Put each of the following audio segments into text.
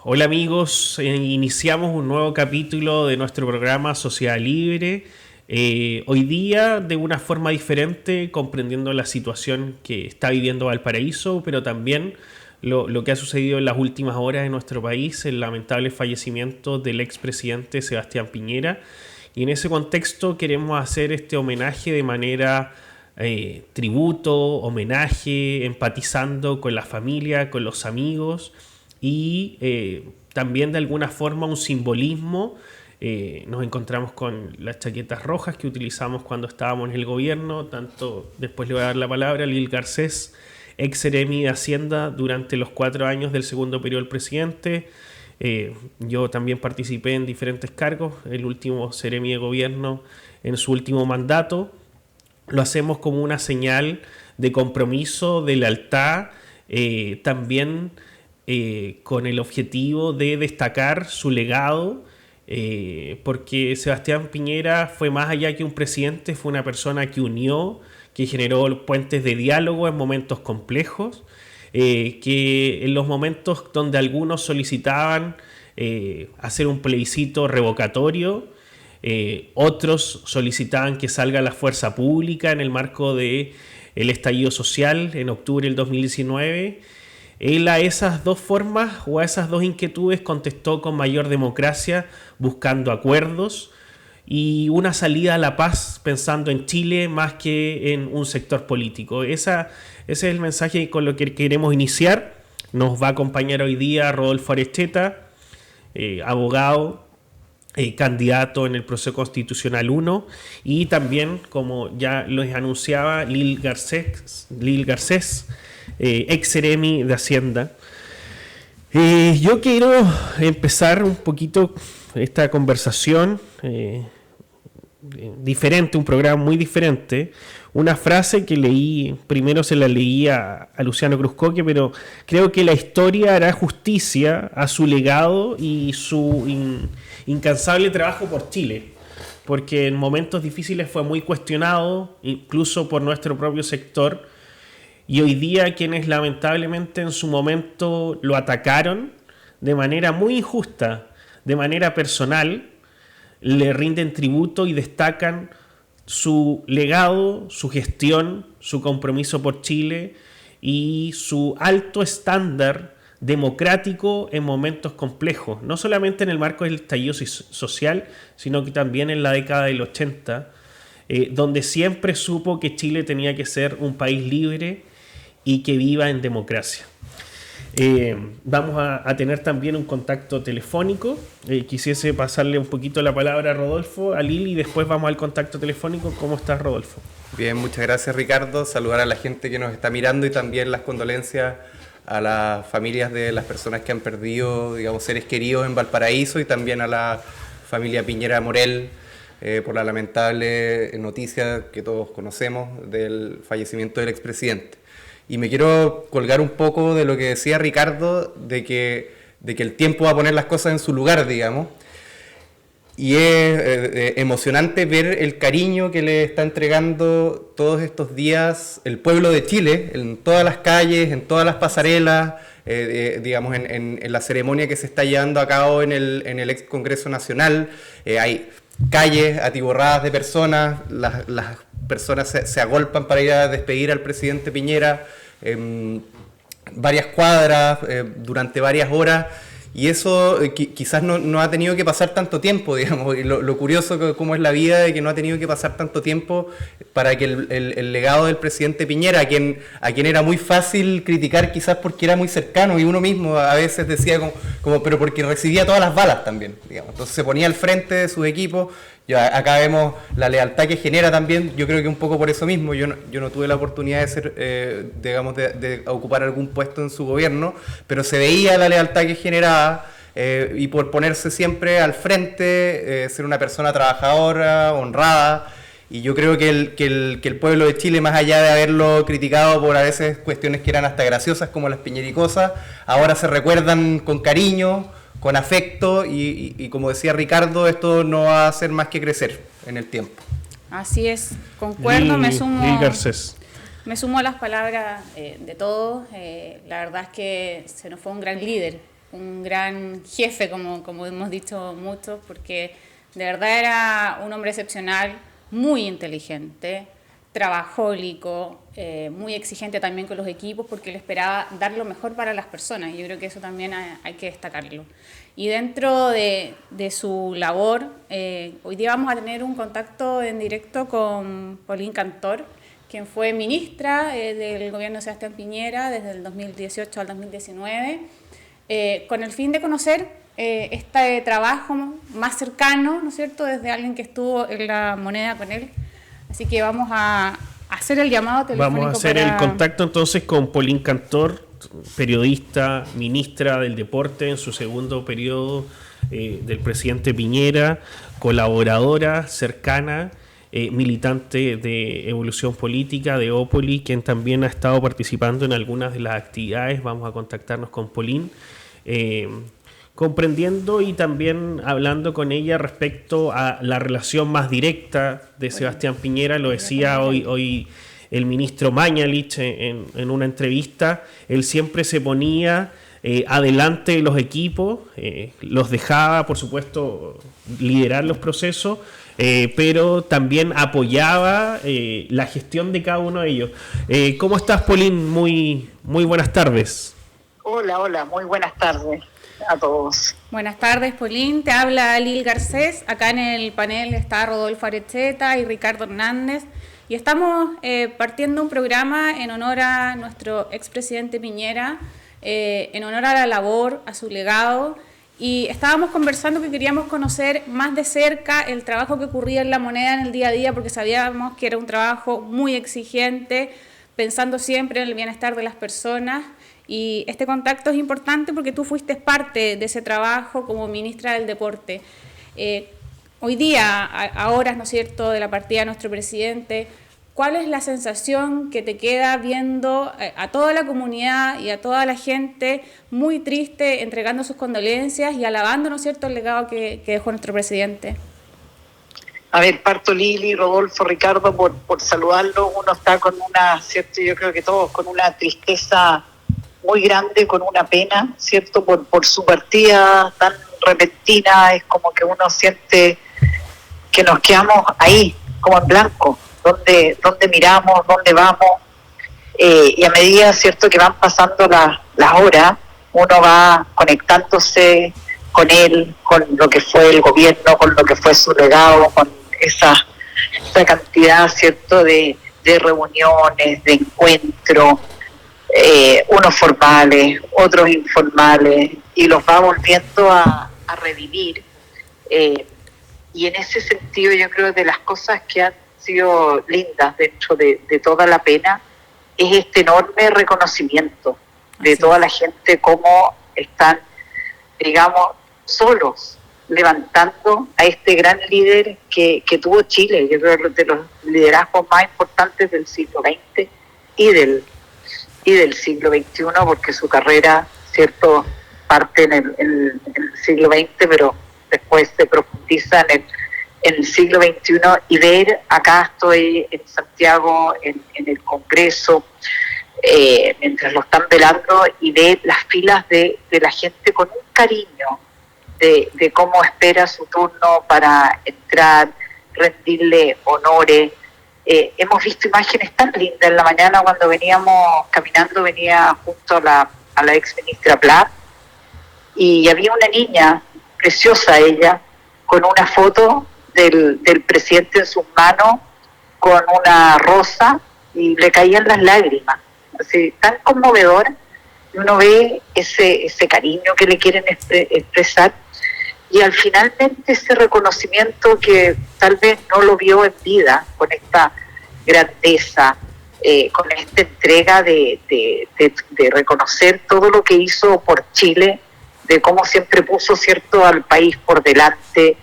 Hola amigos, iniciamos un nuevo capítulo de nuestro programa Sociedad Libre. Hoy día de una forma diferente, comprendiendo la situación que está viviendo Valparaíso, pero también lo que ha sucedido en las últimas horas en nuestro país, el lamentable fallecimiento del expresidente Sebastián Piñera. Y en ese contexto queremos hacer este homenaje de manera tributo, homenaje, empatizando con la familia, con los amigos y también de alguna forma un simbolismo. Nos encontramos con las chaquetas rojas que utilizamos cuando estábamos en el gobierno, tanto después le voy a dar la palabra a Lil Garcés, ex seremi de Hacienda durante los 4 años del segundo periodo del presidente. Yo también participé en diferentes cargos, el último seremi de gobierno en su último mandato. Lo hacemos como una señal de compromiso, de lealtad, también con el objetivo de destacar su legado, porque Sebastián Piñera fue más allá que un presidente, fue una persona que unió, que generó puentes de diálogo en momentos complejos, que en los momentos donde algunos solicitaban hacer un plebiscito revocatorio, otros solicitaban que salga la fuerza pública en el marco del estallido social en octubre del 2019. Él a esas dos formas o a esas dos inquietudes contestó con mayor democracia, buscando acuerdos y una salida a la paz pensando en Chile más que en un sector político. Ese es el mensaje con lo que queremos iniciar. Nos va a acompañar hoy día Rodolfo Arecheta, abogado, candidato en el proceso constitucional 1, y también, como ya les anunciaba, Lil Garcés, ex seremi de Hacienda. Yo quiero empezar un poquito esta conversación diferente, un programa muy diferente. Una frase que leí, primero se la leí a Luciano Cruzcoque, pero creo que la historia hará justicia a su legado y su incansable trabajo por Chile, porque en momentos difíciles fue muy cuestionado, incluso por nuestro propio sector, y hoy día quienes lamentablemente en su momento lo atacaron de manera muy injusta, de manera personal, le rinden tributo y destacan su legado, su gestión, su compromiso por Chile y su alto estándar democrático en momentos complejos, no solamente en el marco del estallido social, sino que también en la década del 80, donde siempre supo que Chile tenía que ser un país libre y que viva en democracia. Vamos a tener también un contacto telefónico. Quisiese pasarle un poquito la palabra a Rodolfo, a Lili, y después vamos al contacto telefónico. ¿Cómo estás, Rodolfo? Bien, muchas gracias, Ricardo. Saludar a la gente que nos está mirando y también las condolencias a las familias de las personas que han perdido, digamos, seres queridos en Valparaíso, y también a la familia Piñera Morel por la lamentable noticia que todos conocemos del fallecimiento del expresidente. Y me quiero colgar un poco de lo que decía Ricardo, de que el tiempo va a poner las cosas en su lugar, digamos. Y es emocionante ver el cariño que le está entregando todos estos días el pueblo de Chile, en todas las calles, en todas las pasarelas, digamos, en la ceremonia que se está llevando a cabo en el ex Congreso Nacional. Hay calles atiborradas de personas, las personas se agolpan para ir a despedir al presidente Piñera, varias cuadras, durante varias horas, y eso quizás no ha tenido que pasar tanto tiempo, digamos, y lo curioso como es la vida de que no ha tenido que pasar tanto tiempo para que el legado del presidente Piñera, a quien era muy fácil criticar quizás porque era muy cercano, y uno mismo a veces decía como pero porque recibía todas las balas también, digamos. Entonces se ponía al frente de sus equipos. Acá vemos la lealtad que genera también. Yo creo que un poco por eso mismo yo no tuve la oportunidad de ser, digamos, de ocupar algún puesto en su gobierno, pero se veía la lealtad que generaba, y por ponerse siempre al frente, ser una persona trabajadora, honrada. Y yo creo que el pueblo de Chile, más allá de haberlo criticado por a veces cuestiones que eran hasta graciosas como las piñericosas, ahora se recuerdan con cariño, con afecto, y como decía Ricardo, esto no va a hacer más que crecer en el tiempo. Así es, concuerdo, me sumo Me a las palabras de todos. La verdad es que se nos fue un gran líder, un gran jefe, como hemos dicho muchos, porque de verdad era un hombre excepcional, muy inteligente, trabajólico, muy exigente también con los equipos, porque él esperaba dar lo mejor para las personas. Yo creo que eso también hay que destacarlo. Y dentro de su labor, hoy día vamos a tener un contacto en directo con Pauline Cantor, quien fue ministra del gobierno de Sebastián Piñera desde el 2018 al 2019, con el fin de conocer este trabajo más cercano, ¿no es cierto?, desde alguien que estuvo en la moneda con él. Así que vamos a hacer el llamado telefónico. Vamos a hacer el contacto entonces con Pauline Cantor, periodista, ministra del Deporte en su segundo periodo del presidente Piñera, colaboradora cercana, militante de Evolución Política, de Opoli, quien también ha estado participando en algunas de las actividades. Vamos a contactarnos con Pauline, comprendiendo y también hablando con ella respecto a la relación más directa de Sebastián Piñera. Lo decía hoy el ministro Mañalich en una entrevista. Él siempre se ponía adelante de los equipos, los dejaba, por supuesto, liderar los procesos, pero también apoyaba la gestión de cada uno de ellos. ¿Cómo estás, Pauline? Muy buenas tardes. Hola, muy buenas tardes a todos. Buenas tardes, Pauline. Te habla Lil Garcés. Acá en el panel está Rodolfo Arecheta y Ricardo Hernández. Y estamos partiendo un programa en honor a nuestro expresidente Piñera, en honor a la labor, a su legado. Y estábamos conversando que queríamos conocer más de cerca el trabajo que ocurría en la moneda en el día a día, porque sabíamos que era un trabajo muy exigente, pensando siempre en el bienestar de las personas. Y este contacto es importante porque tú fuiste parte de ese trabajo como ministra del Deporte. Hoy día, a horas, ¿no es cierto?, de la partida de nuestro presidente, ¿cuál es la sensación que te queda viendo a toda la comunidad y a toda la gente muy triste, entregando sus condolencias y alabando, ¿no es cierto?, el legado que dejó nuestro presidente? A ver, parto Lili, Rodolfo, Ricardo, por saludarlo. Uno está con una, ¿cierto?, yo creo que todos, con una tristeza muy grande, con una pena, ¿cierto?, por su partida tan repentina. Es como que uno siente que nos quedamos ahí, como en blanco, donde miramos, dónde vamos, y a medida, ¿cierto?, que van pasando las horas, uno va conectándose con él, con lo que fue el gobierno, con lo que fue su legado, con esa cantidad, ¿cierto?, de reuniones, de encuentros, unos formales, otros informales, y los va volviendo a revivir. Y en ese sentido yo creo que de las cosas que han sido lindas dentro de toda la pena es este enorme reconocimiento de toda la gente, cómo están, digamos, solos, levantando a este gran líder que tuvo Chile. Yo creo que de los liderazgos más importantes del siglo XX y del siglo XXI, porque su carrera, cierto, parte en el siglo XX, pero después se profundiza en el siglo XXI. Y ver, acá estoy en Santiago, en el Congreso, mientras lo están velando, y ver las filas de la gente con un cariño de cómo espera su turno para entrar, rendirle honores. Hemos visto imágenes tan lindas. En la mañana, cuando veníamos caminando, venía junto a la ex ministra Pla, y había una niña, preciosa ella, con una foto del presidente en sus manos, con una rosa, y le caían las lágrimas. Así, tan conmovedor, y uno ve ese cariño que le quieren expresar, y al finalmente ese reconocimiento que tal vez no lo vio en vida, con esta grandeza, con esta entrega de reconocer todo lo que hizo por Chile, de cómo siempre puso, cierto, al país por delante,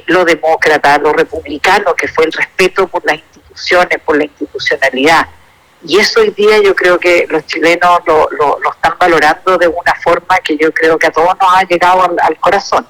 lo demócrata, lo republicano, que fue el respeto por las instituciones, por la institucionalidad. Y eso hoy día yo creo que los chilenos lo están valorando de una forma que yo creo que a todos nos ha llegado al corazón.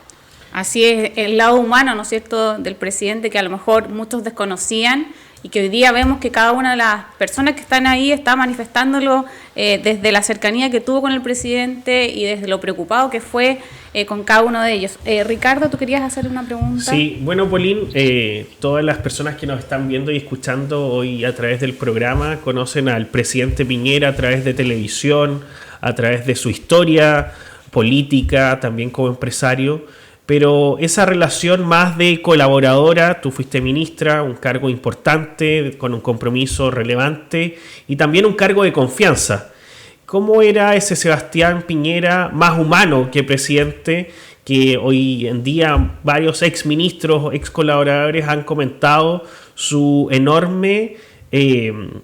Así es, el lado humano, ¿no es cierto?, del presidente, que a lo mejor muchos desconocían, y que hoy día vemos que cada una de las personas que están ahí está manifestándolo desde la cercanía que tuvo con el presidente y desde lo preocupado que fue con cada uno de ellos. Ricardo, ¿tú querías hacer una pregunta? Sí, bueno, Pauline, todas las personas que nos están viendo y escuchando hoy a través del programa conocen al presidente Piñera a través de televisión, a través de su historia política, también como empresario, pero esa relación más de colaboradora, tú fuiste ministra, un cargo importante, con un compromiso relevante y también un cargo de confianza. ¿Cómo era ese Sebastián Piñera más humano que presidente, que hoy en día varios exministros, ex colaboradores han comentado su enorme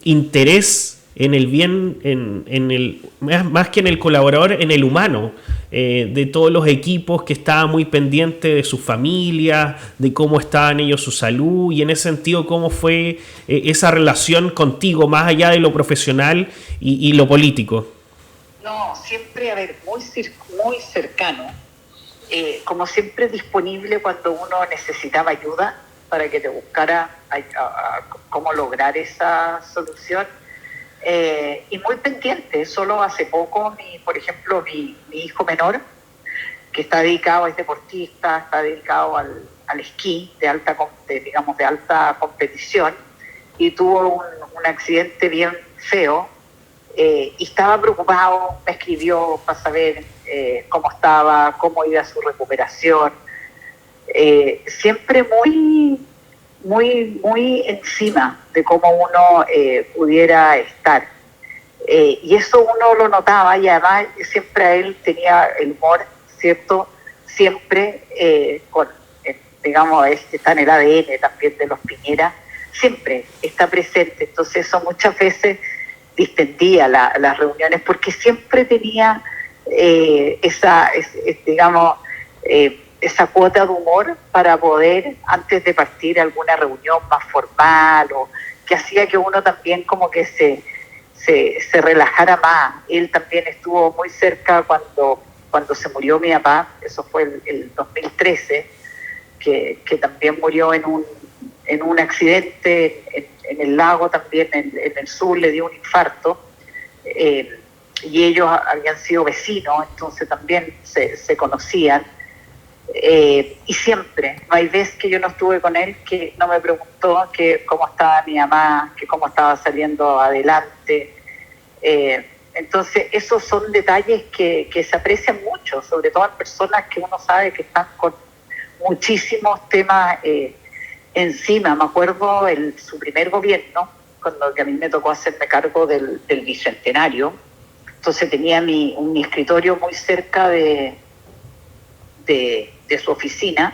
interés en el bien, en el, más que en el colaborador, en el humano, de todos los equipos, que estaba muy pendiente de su familia, de cómo estaban ellos, su salud, y en ese sentido cómo fue esa relación contigo, más allá de lo profesional y lo político? No, siempre, a ver, muy cercano, como siempre disponible cuando uno necesitaba ayuda para que te buscara cómo lograr esa solución. Y muy pendiente. Solo hace poco, por ejemplo, mi hijo menor, que está dedicado, es deportista, está dedicado al esquí de alta competición, y tuvo un accidente bien feo, y estaba preocupado, me escribió para saber cómo estaba, cómo iba su recuperación, siempre muy encima de cómo uno pudiera estar. Y eso uno lo notaba, y además siempre a él tenía el humor, ¿cierto? Siempre, digamos, está en el ADN también de los Piñera, siempre está presente. Entonces eso muchas veces distendía las reuniones, porque siempre tenía esa cuota de humor para poder, antes de partir a alguna reunión más formal, o que hacía que uno también como que se relajara más. Él también estuvo muy cerca cuando se murió mi papá, eso fue el 2013, que también murió en un accidente en el lago, también en el sur, le dio un infarto, y ellos habían sido vecinos, entonces también se conocían. Y siempre, no hay vez que yo no estuve con él que no me preguntó que cómo estaba mi mamá, que cómo estaba saliendo adelante. Entonces esos son detalles que se aprecian mucho, sobre todo en personas que uno sabe que están con muchísimos temas encima. Me acuerdo su primer gobierno, cuando que a mí me tocó hacerme cargo del Bicentenario. Entonces tenía mi escritorio muy cerca de su oficina,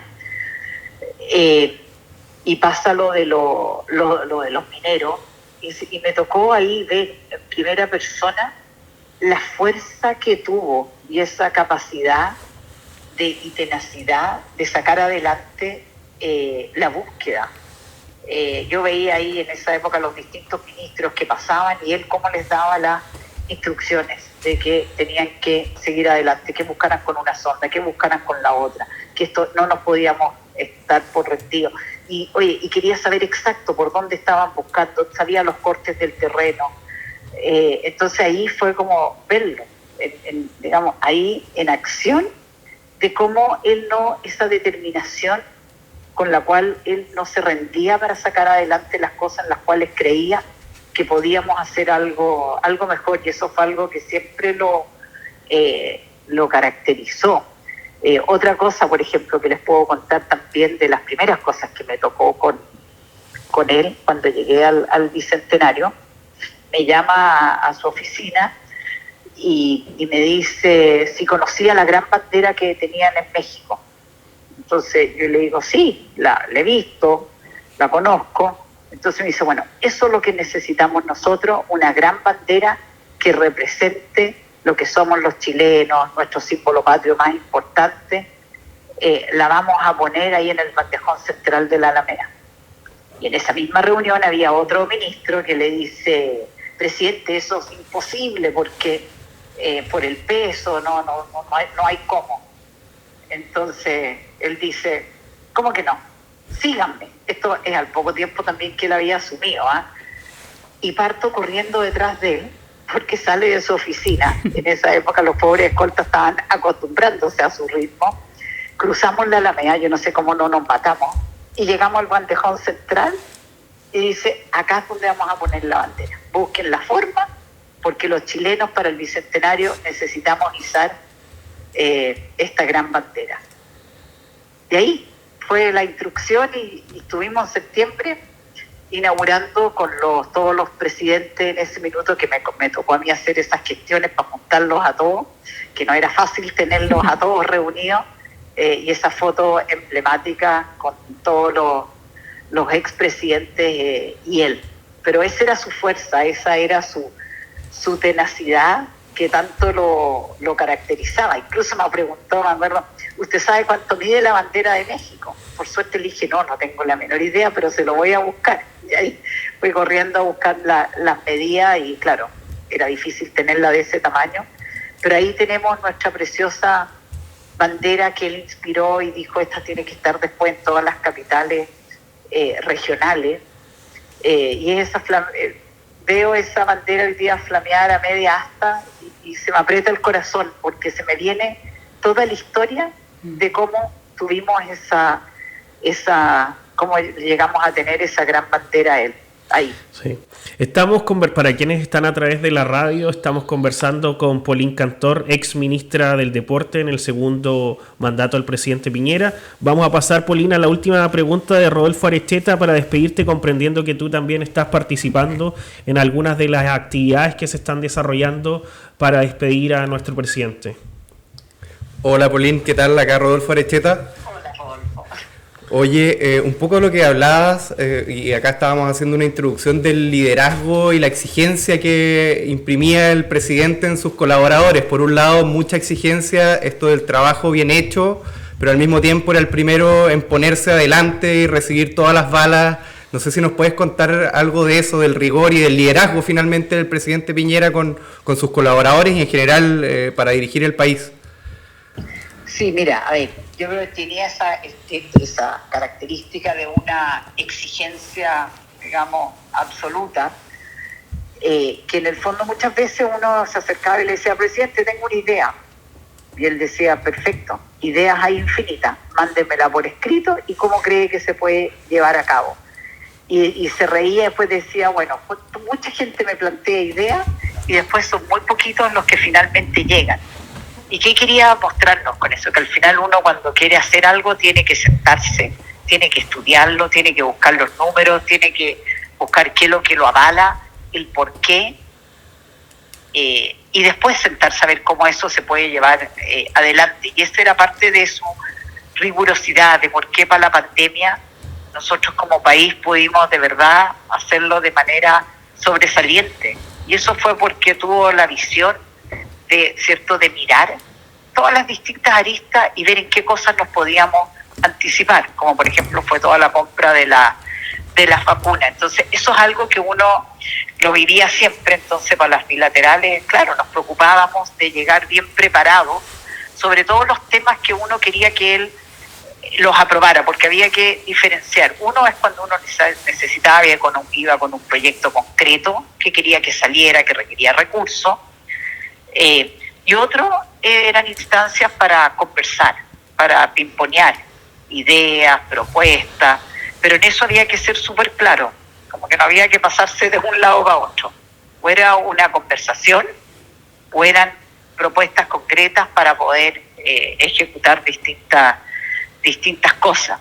y pasa lo de los mineros, y me tocó ahí ver en primera persona la fuerza que tuvo y esa capacidad y tenacidad de sacar adelante la búsqueda. Yo veía ahí en esa época los distintos ministros que pasaban, y él cómo les daba las instrucciones de que tenían que seguir adelante, que buscaran con una sonda, que buscaran con la otra, que esto no nos podíamos estar por rendidos. Y quería saber exacto por dónde estaban buscando, sabía los cortes del terreno. Entonces ahí fue como verlo, digamos, ahí en acción, de cómo esa determinación con la cual él no se rendía para sacar adelante las cosas en las cuales creía que podíamos hacer algo mejor, y eso fue algo que siempre lo caracterizó. Otra cosa, por ejemplo, que les puedo contar también de las primeras cosas que me tocó con él cuando llegué al Bicentenario, me llama a su oficina y me dice si conocía la gran bandera que tenían en México. Entonces yo le digo, sí, la he visto, la conozco. Entonces me dice, bueno, eso es lo que necesitamos nosotros, una gran bandera que represente lo que somos los chilenos, nuestro símbolo patrio más importante. La vamos a poner ahí en el bandejón central de la Alameda. Y en esa misma reunión había otro ministro que le dice, presidente, eso es imposible porque por el peso no hay cómo. Entonces él dice, ¿cómo que no? síganme. Esto es al poco tiempo también que él había asumido, ¿ah? Y parto corriendo detrás de él, porque sale de su oficina. En esa época los pobres escoltas estaban acostumbrándose a su ritmo. Cruzamos la Alameda, yo no sé cómo no nos matamos, y llegamos al bandejón central y dice, acá es donde vamos a poner la bandera. Busquen la forma, porque los chilenos para el Bicentenario necesitamos izar esta gran bandera. De ahí fue la instrucción y estuvimos en septiembre inaugurando con todos los presidentes en ese minuto que me tocó a mí hacer esas gestiones para juntarlos a todos, que no era fácil tenerlos a todos reunidos, y esa foto emblemática con todos los expresidentes y él. Pero esa era su fuerza, esa era su tenacidad que tanto lo caracterizaba. Incluso me preguntó, me acuerdo, ¿usted sabe cuánto mide la bandera de México? Por suerte le dije, no tengo la menor idea, pero se lo voy a buscar. Y ahí fui corriendo a buscar las medidas y claro, era difícil tenerla de ese tamaño. Pero ahí tenemos nuestra preciosa bandera que él inspiró y dijo, esta tiene que estar después en todas las capitales regionales. Y esa veo esa bandera hoy día flamear a media asta y se me aprieta el corazón porque se me viene toda la historia de cómo tuvimos cómo llegamos a tener esa gran bandera ahí. Sí. Para quienes están a través de la radio, estamos conversando con Pauline Cantor, ex ministra del Deporte en el segundo mandato del presidente Piñera. Vamos a pasar, Pauline, a la última pregunta de Rodolfo Arecheta para despedirte, comprendiendo que tú también estás participando en algunas de las actividades que se están desarrollando para despedir a nuestro presidente. Hola, Pauline, ¿qué tal? Acá Rodolfo Arecheta. Oye, un poco de lo que hablabas, y acá estábamos haciendo una introducción del liderazgo y la exigencia que imprimía el presidente en sus colaboradores. Por un lado, mucha exigencia, esto del trabajo bien hecho, pero al mismo tiempo era el primero en ponerse adelante y recibir todas las balas. No sé si nos puedes contar algo de eso, del rigor y del liderazgo finalmente del presidente Piñera con sus colaboradores y en general para dirigir el país. Sí, mira, a ver, yo creo que tenía esa característica de una exigencia, digamos, absoluta, que en el fondo muchas veces uno se acercaba y le decía, presidente, tengo una idea. Y él decía, perfecto, ideas hay infinitas, mándemela por escrito y cómo cree que se puede llevar a cabo. Y se reía y después decía, bueno, mucha gente me plantea ideas y después son muy poquitos los que finalmente llegan. ¿Y qué quería mostrarnos con eso? Que al final uno cuando quiere hacer algo tiene que sentarse, tiene que estudiarlo, tiene que buscar los números, tiene que buscar qué es lo que lo avala, el por qué, y después sentarse a ver cómo eso se puede llevar adelante. Y esa era parte de su rigurosidad, de por qué para la pandemia nosotros como país pudimos de verdad hacerlo de manera sobresaliente. Y eso fue porque tuvo la visión de mirar todas las distintas aristas y ver en qué cosas nos podíamos anticipar, como por ejemplo fue toda la compra de la vacuna. Entonces eso es algo que uno lo vivía siempre. Entonces para las bilaterales, claro, nos preocupábamos de llegar bien preparados, sobre todo los temas que uno quería que él los aprobara, porque había que diferenciar. Uno es cuando uno necesitaba, iba con un proyecto concreto que quería que saliera, que requería recursos, y otro eran instancias para conversar, para pimponear ideas, propuestas, pero en eso había que ser súper claro, como que no había que pasarse de un lado para otro. O era una conversación o eran propuestas concretas para poder ejecutar distintas cosas.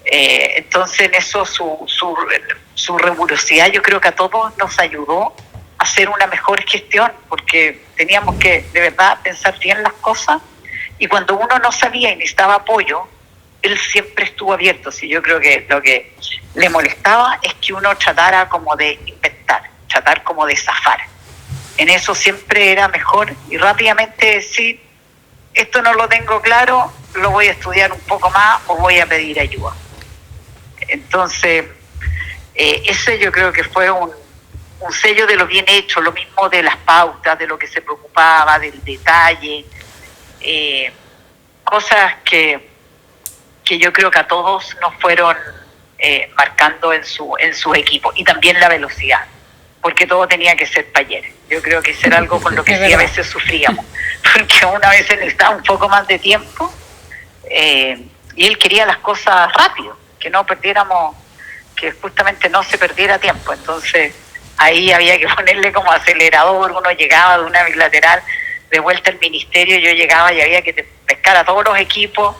Entonces en eso su rigurosidad yo creo que a todos nos ayudó a hacer una mejor gestión, porque teníamos que de verdad pensar bien las cosas, y cuando uno no sabía y necesitaba apoyo, él siempre estuvo abierto. Sí, yo creo que lo que le molestaba es que uno tratara como de inventar, tratar como de zafar. En eso siempre era mejor y rápidamente decir, esto no lo tengo claro, lo voy a estudiar un poco más o voy a pedir ayuda. Entonces, ese yo creo que fue un sello de lo bien hecho, lo mismo de las pautas, de lo que se preocupaba, del detalle, cosas que yo creo que a todos nos fueron marcando en su equipo, y también la velocidad, porque todo tenía que ser para ayer. Yo creo que eso era algo con lo que sí a veces sufríamos, porque una vez necesitaba un poco más de tiempo, y él quería las cosas rápido, que no perdiéramos, que justamente no se perdiera tiempo. Entonces ahí había que ponerle como acelerador. Uno llegaba de una bilateral de vuelta al ministerio, yo llegaba y había que pescar a todos los equipos,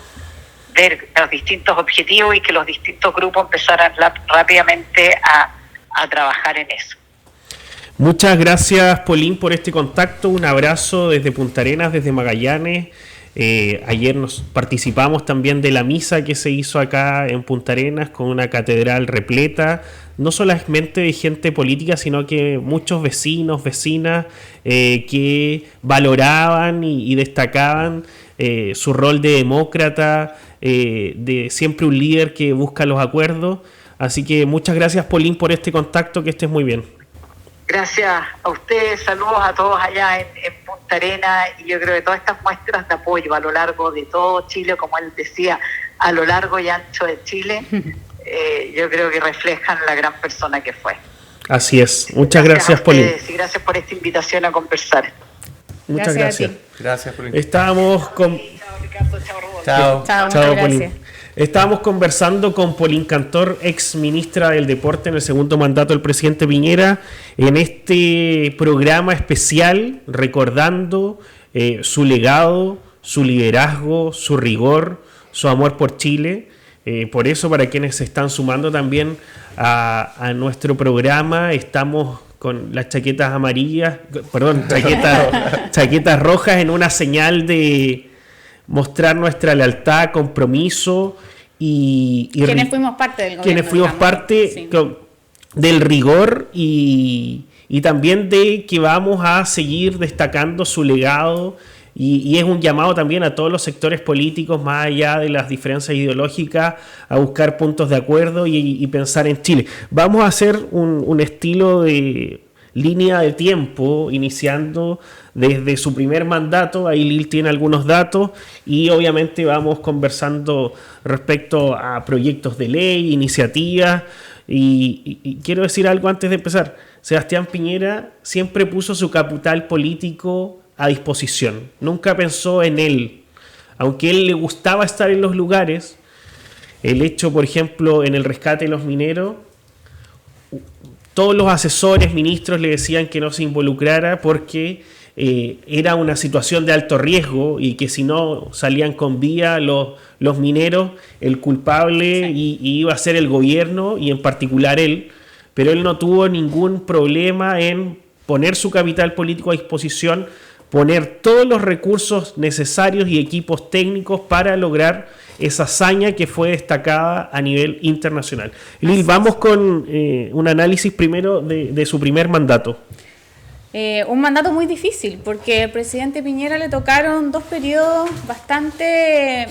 ver los distintos objetivos y que los distintos grupos empezaran rápidamente a trabajar en eso. Muchas gracias, Polín, por este contacto. Un abrazo desde Punta Arenas, desde Magallanes. Ayer nos participamos también de la misa que se hizo acá en Punta Arenas con una catedral repleta, no solamente de gente política, sino que muchos vecinos, vecinas que valoraban y destacaban su rol de demócrata, de siempre un líder que busca los acuerdos. Así que muchas gracias, Polín, por este contacto, que estés muy bien. Gracias a ustedes, saludos a todos allá en Punta Arenas, y yo creo que todas estas muestras de apoyo a lo largo de todo Chile, como él decía, a lo largo y ancho de Chile, yo creo que reflejan la gran persona que fue. Así es. Muchas gracias, Polín. Y gracias por esta invitación a conversar. Muchas gracias. Gracias, Polín. Estábamos con... Chao, Ricardo. Chao, Rodolfo. Chao, Polín. Estábamos conversando con Polín Cantor, ex ministra del Deporte en el segundo mandato del presidente Piñera, en este programa especial recordando su legado, su liderazgo, su rigor, su amor por Chile. Por eso, para quienes se están sumando también a nuestro programa, estamos con las chaquetas amarillas, chaquetas rojas, en una señal de mostrar nuestra lealtad, compromiso y quienes fuimos parte del gobierno. Quienes fuimos parte del rigor y también de que vamos a seguir destacando su legado, y es un llamado también a todos los sectores políticos, más allá de las diferencias ideológicas, a buscar puntos de acuerdo y pensar en Chile. Vamos a hacer un estilo de línea de tiempo, iniciando desde su primer mandato. Ahí Lil tiene algunos datos y obviamente vamos conversando respecto a proyectos de ley, iniciativas, y quiero decir algo antes de empezar. Sebastián Piñera siempre puso su capital político a disposición, nunca pensó en él, aunque a él le gustaba estar en los lugares. El hecho, por ejemplo, en el rescate de los mineros, todos los asesores, ministros le decían que no se involucrara porque era una situación de alto riesgo, y que si no salían con vida los mineros, el culpable iba a ser el gobierno, y en particular él. Pero él no tuvo ningún problema en poner su capital político a disposición, poner todos los recursos necesarios y equipos técnicos para lograr esa hazaña que fue destacada a nivel internacional. Lil, vamos con un análisis primero de su primer mandato. Un mandato muy difícil, porque al presidente Piñera le tocaron 2 periodos bastante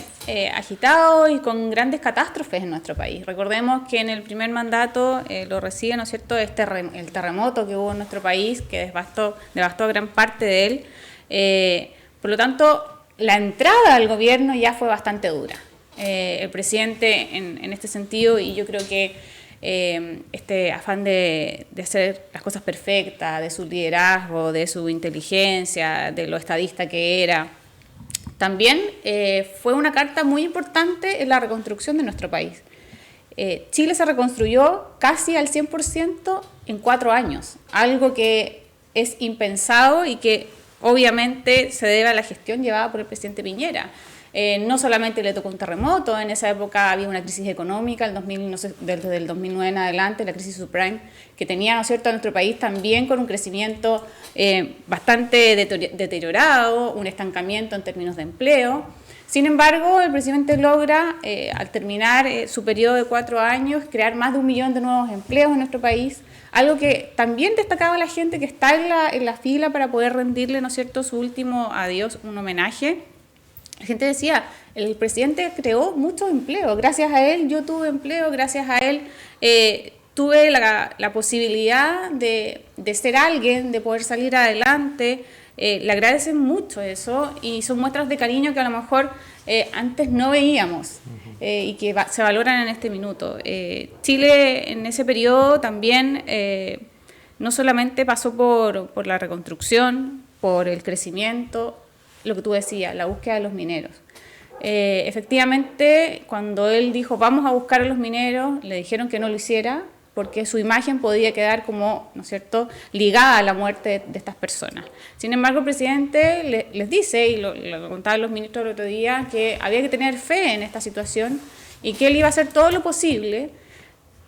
agitados y con grandes catástrofes en nuestro país. Recordemos que en el primer mandato lo recibe, ¿no es cierto?, el terremoto que hubo en nuestro país, que devastó gran parte de él. Por lo tanto, la entrada al gobierno ya fue bastante dura. El presidente en este sentido, y yo creo que este afán de hacer las cosas perfectas, de su liderazgo, de su inteligencia, de lo estadista que era, también fue una carta muy importante en la reconstrucción de nuestro país. Chile se reconstruyó casi al 100% en 4 años, algo que es impensado y que obviamente se debe a la gestión llevada por el presidente Piñera. No solamente le tocó un terremoto, en esa época había una crisis económica, desde el 2009 en adelante, la crisis subprime, que tenía, ¿no es cierto?, a nuestro país también con un crecimiento bastante deteriorado, un estancamiento en términos de empleo. Sin embargo, el presidente logra, al terminar su periodo de 4 años, crear más de 1 millón de nuevos empleos en nuestro país, algo que también destacaba la gente que está en la fila para poder rendirle, ¿no es cierto?, su último adiós, un homenaje. La gente decía, el presidente creó mucho empleo, gracias a él yo tuve empleo, gracias a él tuve la posibilidad de ser alguien, de poder salir adelante. Le agradecen mucho eso y son muestras de cariño que a lo mejor antes no veíamos. y que se valoran en este minuto. Chile en ese periodo también no solamente pasó por la reconstrucción, por el crecimiento, lo que tú decías, la búsqueda de los mineros. Efectivamente, cuando él dijo vamos a buscar a los mineros, le dijeron que no lo hiciera porque su imagen podía quedar como, ¿no es cierto?, ligada a la muerte de estas personas. Sin embargo, el presidente les dice, y lo contaban los ministros el otro día, que había que tener fe en esta situación y que él iba a hacer todo lo posible,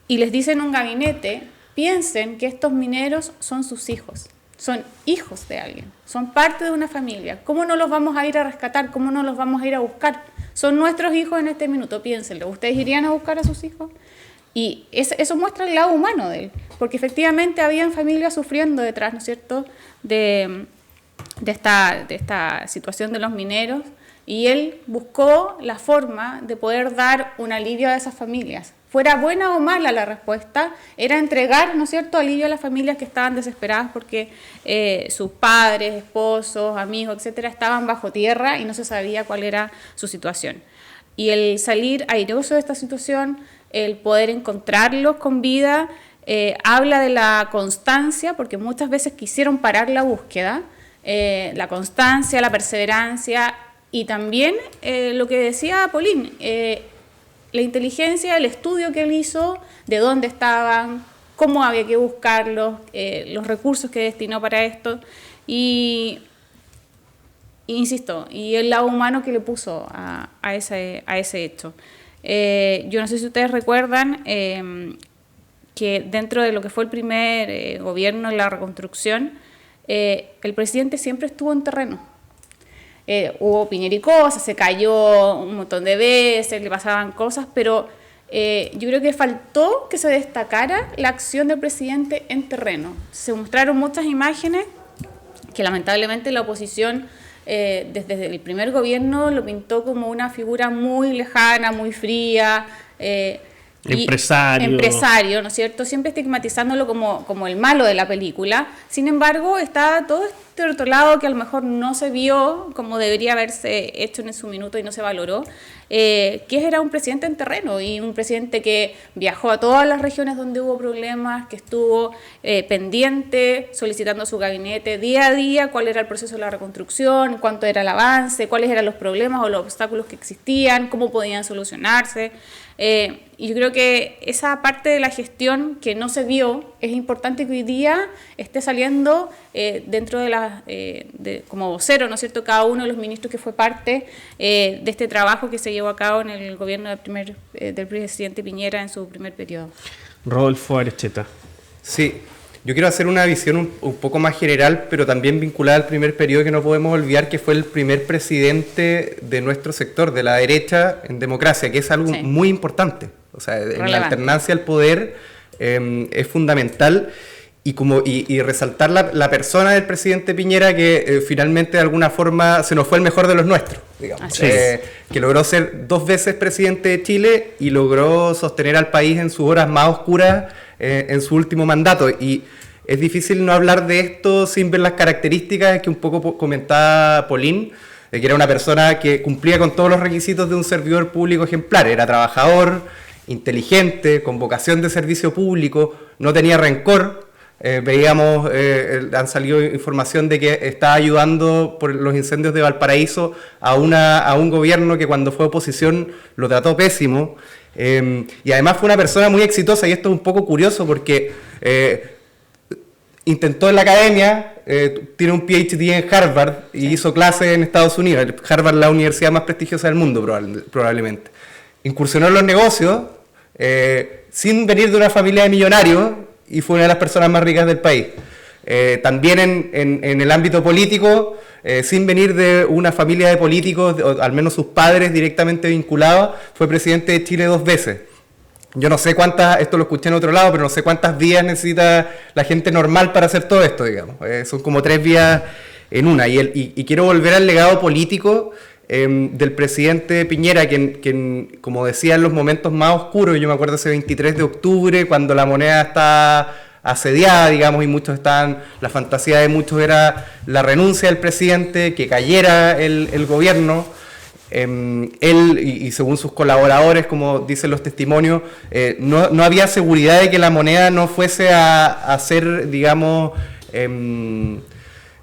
y les dice en un gabinete, piensen que estos mineros son sus hijos. Son hijos de alguien, son parte de una familia. ¿Cómo no los vamos a ir a rescatar? ¿Cómo no los vamos a ir a buscar? Son nuestros hijos en este minuto, piénsenlo. ¿Ustedes irían a buscar a sus hijos? Y eso muestra el lado humano de él, porque efectivamente habían familias sufriendo detrás, ¿no es cierto?, de esta situación de los mineros, y él buscó la forma de poder dar un alivio a esas familias. Fuera buena o mala la respuesta, era entregar, ¿no es cierto?, alivio a las familias que estaban desesperadas porque sus padres, esposos, amigos, etcétera, estaban bajo tierra y no se sabía cuál era su situación. Y el salir airoso de esta situación, el poder encontrarlos con vida, habla de la constancia, porque muchas veces quisieron parar la búsqueda, la constancia, la perseverancia, y también lo que decía Pauline, la inteligencia, el estudio que él hizo, de dónde estaban, cómo había que buscarlos, los recursos que destinó para esto, y insisto, y el lado humano que le puso a ese hecho. Yo no sé si ustedes recuerdan que dentro de lo que fue el primer gobierno en la reconstrucción, el presidente siempre estuvo en terreno. Hubo piñericosas, se cayó un montón de veces, le pasaban cosas, pero yo creo que faltó que se destacara la acción del presidente en terreno. Se mostraron muchas imágenes que lamentablemente la oposición desde el primer gobierno lo pintó como una figura muy lejana, muy fría, empresario, ¿no es cierto? Siempre estigmatizándolo como el malo de la película. Sin embargo, está todo este otro lado que a lo mejor no se vio como debería haberse hecho en su minuto y no se valoró, que era un presidente en terreno y un presidente que viajó a todas las regiones donde hubo problemas, que estuvo pendiente, solicitando a su gabinete día a día cuál era el proceso de la reconstrucción, cuánto era el avance, cuáles eran los problemas o los obstáculos que existían, cómo podían solucionarse. Y yo creo que esa parte de la gestión que no se vio, es importante que hoy día esté saliendo dentro de como vocero, ¿no es cierto?, cada uno de los ministros que fue parte de este trabajo que se llevó a cabo en el gobierno del presidente Piñera en su primer periodo. Rodolfo Arechetas. Sí, yo quiero hacer una visión un poco más general, pero también vinculada al primer periodo que no podemos olvidar, que fue el primer presidente de nuestro sector, de la derecha en democracia, que es algo muy importante. O sea, en la alternancia al poder es fundamental. Y resaltar la persona del presidente Piñera, que finalmente de alguna forma se nos fue el mejor de los nuestros, digamos. Que logró ser 2 veces presidente de Chile y logró sostener al país en sus horas más oscuras en su último mandato. Y es difícil no hablar de esto sin ver las características que un poco comentaba Pauline, de que era una persona que cumplía con todos los requisitos de un servidor público ejemplar. Era trabajador, inteligente, con vocación de servicio público, no tenía rencor. Veíamos, han salido información de que está ayudando por los incendios de Valparaíso a un gobierno que cuando fue oposición lo trató pésimo, y además fue una persona muy exitosa, y esto es un poco curioso porque intentó en la academia, tiene un PhD en Harvard y hizo clases en Estados Unidos. Harvard es la universidad más prestigiosa del mundo probablemente. Incursionó en los negocios sin venir de una familia de millonarios, y fue una de las personas más ricas del país. También en el ámbito político, sin venir de una familia de políticos, o al menos sus padres directamente vinculados, fue presidente de Chile 2 veces. Yo no sé cuántas, esto lo escuché en otro lado, pero no sé cuántas vías necesita la gente normal para hacer todo esto, digamos. Son como 3 vías en una. Y quiero volver al legado político del presidente Piñera, quien, como decía, en los momentos más oscuros, yo me acuerdo ese 23 de octubre, cuando la moneda está asediada, digamos, y la fantasía de muchos era la renuncia del presidente, que cayera el gobierno. él y según sus colaboradores, como dicen los testimonios, no había seguridad de que la moneda no fuese a ser, digamos,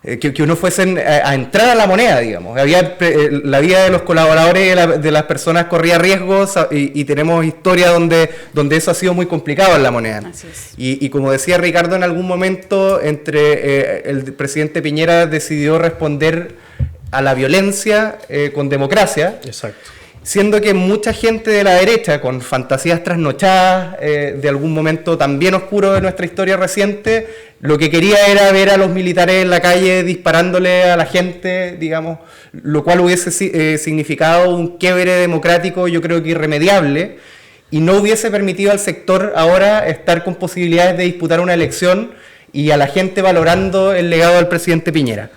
que uno fuesen a entrar a la moneda, digamos. La vida de los colaboradores de las personas corría riesgos y tenemos historia donde eso ha sido muy complicado en la moneda. Así es. Y como decía Ricardo, en algún momento el presidente Piñera decidió responder a la violencia con democracia. Exacto. Siendo que mucha gente de la derecha, con fantasías trasnochadas de algún momento también oscuro de nuestra historia reciente, lo que quería era ver a los militares en la calle disparándole a la gente, digamos, lo cual hubiese significado un quiebre democrático, yo creo que irremediable, y no hubiese permitido al sector ahora estar con posibilidades de disputar una elección y a la gente valorando el legado del presidente Piñera.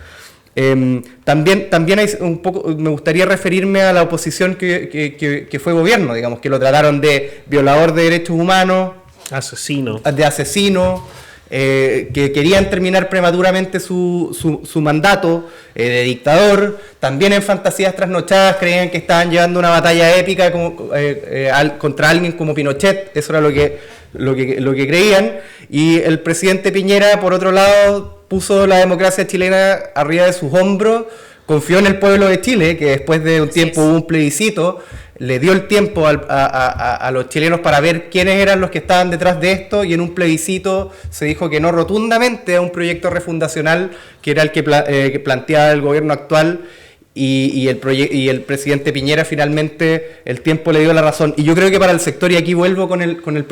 También hay un poco, me gustaría referirme a la oposición que fue gobierno, digamos, que lo trataron de violador de derechos humanos, asesino, que querían terminar prematuramente su mandato de dictador. También en fantasías trasnochadas creían que estaban llevando una batalla épica contra alguien como Pinochet. Eso era lo que creían. Y el presidente Piñera, por otro lado, puso la democracia chilena arriba de sus hombros, confió en el pueblo de Chile, que después de un tiempo hubo un plebiscito, le dio el tiempo a los chilenos para ver quiénes eran los que estaban detrás de esto, y en un plebiscito se dijo que no rotundamente a un proyecto refundacional que era el que planteaba el gobierno actual, y el presidente Piñera finalmente el tiempo le dio la razón. Y yo creo que para el sector, y aquí vuelvo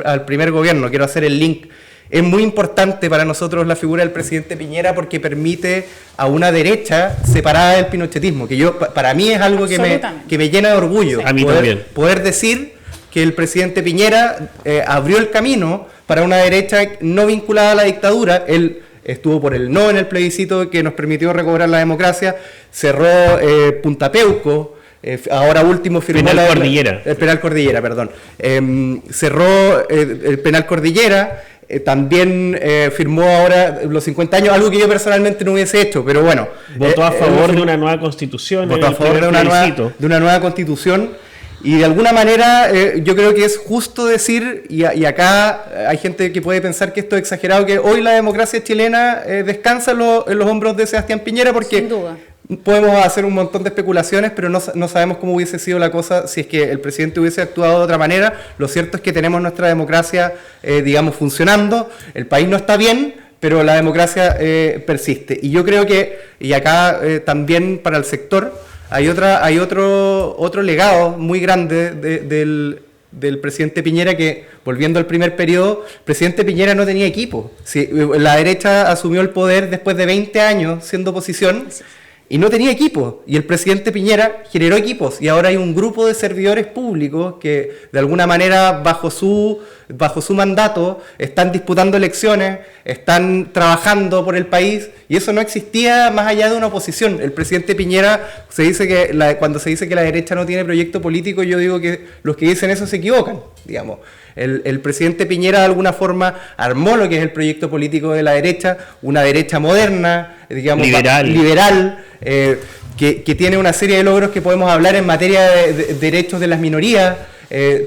al primer gobierno, quiero hacer el link. Es muy importante para nosotros la figura del presidente Piñera porque permite a una derecha separada del pinochetismo, que para mí es algo que me llena de orgullo. A mí también. Poder decir que el presidente Piñera abrió el camino para una derecha no vinculada a la dictadura. Él estuvo por el no en el plebiscito que nos permitió recobrar la democracia, cerró Punta Peuco. Ahora último firmó el Penal Cordillera, perdón. Cerró el Penal Cordillera. También firmó ahora los 50 años, algo que yo personalmente no hubiese hecho, pero bueno. Votó a favor de una nueva constitución. Votó a favor de una nueva constitución. Y de alguna manera yo creo que es justo decir, y acá hay gente que puede pensar que esto es exagerado, que hoy la democracia chilena descansa en los hombros de Sebastián Piñera, porque sin duda. Podemos hacer un montón de especulaciones, pero no sabemos cómo hubiese sido la cosa si es que el presidente hubiese actuado de otra manera. Lo cierto es que tenemos nuestra democracia, digamos, funcionando. El país no está bien, pero la democracia persiste. Y yo creo que, y acá también para el sector, hay otro legado muy grande del presidente Piñera, que, volviendo al primer periodo, el presidente Piñera no tenía equipo. La derecha asumió el poder después de 20 años siendo oposición, y no tenía equipo, y el presidente Piñera generó equipos, y ahora hay un grupo de servidores públicos que de alguna manera bajo su mandato están disputando elecciones, están trabajando por el país, y eso no existía más allá de una oposición. El presidente Piñera, cuando se dice que la derecha no tiene proyecto político, yo digo que los que dicen eso se equivocan, digamos. El presidente Piñera de alguna forma armó lo que es el proyecto político de la derecha, una derecha moderna, digamos, liberal, que tiene una serie de logros que podemos hablar en materia de derechos de las minorías.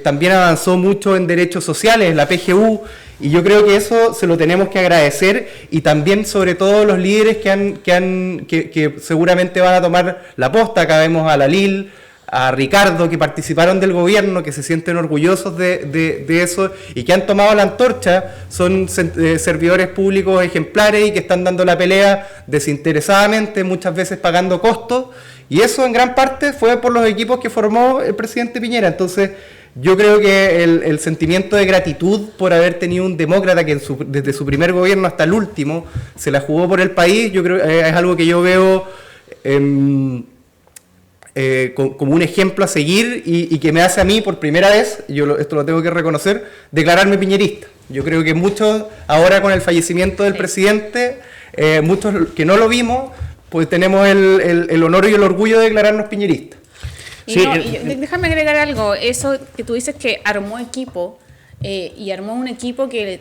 También avanzó mucho en derechos sociales, la PGU, y yo creo que eso se lo tenemos que agradecer, y también sobre todo los líderes que seguramente van a tomar la posta. Acá vemos a la Lil, a Ricardo, que participaron del gobierno, que se sienten orgullosos de eso y que han tomado la antorcha. Son servidores públicos ejemplares y que están dando la pelea desinteresadamente, muchas veces pagando costos, y eso en gran parte fue por los equipos que formó el presidente Piñera. Entonces yo creo que el sentimiento de gratitud por haber tenido un demócrata que desde su primer gobierno hasta el último se la jugó por el país, yo creo es algo que yo veo como un ejemplo a seguir, y que me hace a mí por primera vez, esto lo tengo que reconocer, declararme piñerista. Yo creo que muchos, ahora con el fallecimiento del presidente, muchos que no lo vimos, pues tenemos el honor y el orgullo de declararnos piñeristas. Déjame agregar algo, eso que tú dices que armó equipo, y armó un equipo que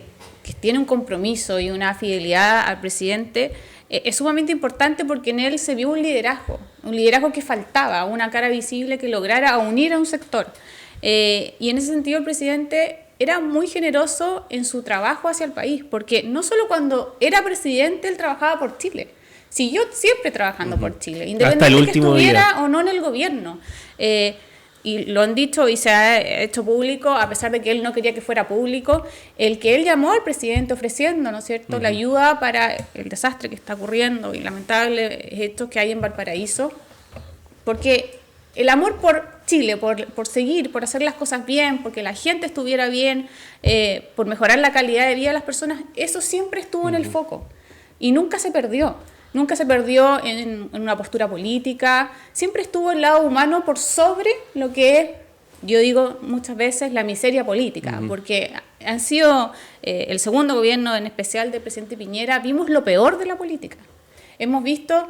tiene un compromiso y una fidelidad al presidente. es sumamente importante porque en él se vio un liderazgo que faltaba, una cara visible que lograra unir a un sector. Y en ese sentido el presidente era muy generoso en su trabajo hacia el país, porque no solo cuando era presidente él trabajaba por Chile, siguió siempre trabajando por Chile, independientemente de que estuviera o no en el gobierno. Y lo han dicho y se ha hecho público, a pesar de que él no quería que fuera público, el que él llamó al presidente ofreciendo, ¿no es cierto?, la ayuda para el desastre que está ocurriendo y lamentables hechos que hay en Valparaíso, porque el amor por Chile, por seguir, por hacer las cosas bien, porque la gente estuviera bien, por mejorar la calidad de vida de las personas, eso siempre estuvo en el foco y nunca se perdió. Nunca se perdió en una postura política, siempre estuvo el lado humano por sobre lo que es, yo digo muchas veces, la miseria política, porque han sido el segundo gobierno en especial del presidente Piñera, vimos lo peor de la política. Hemos visto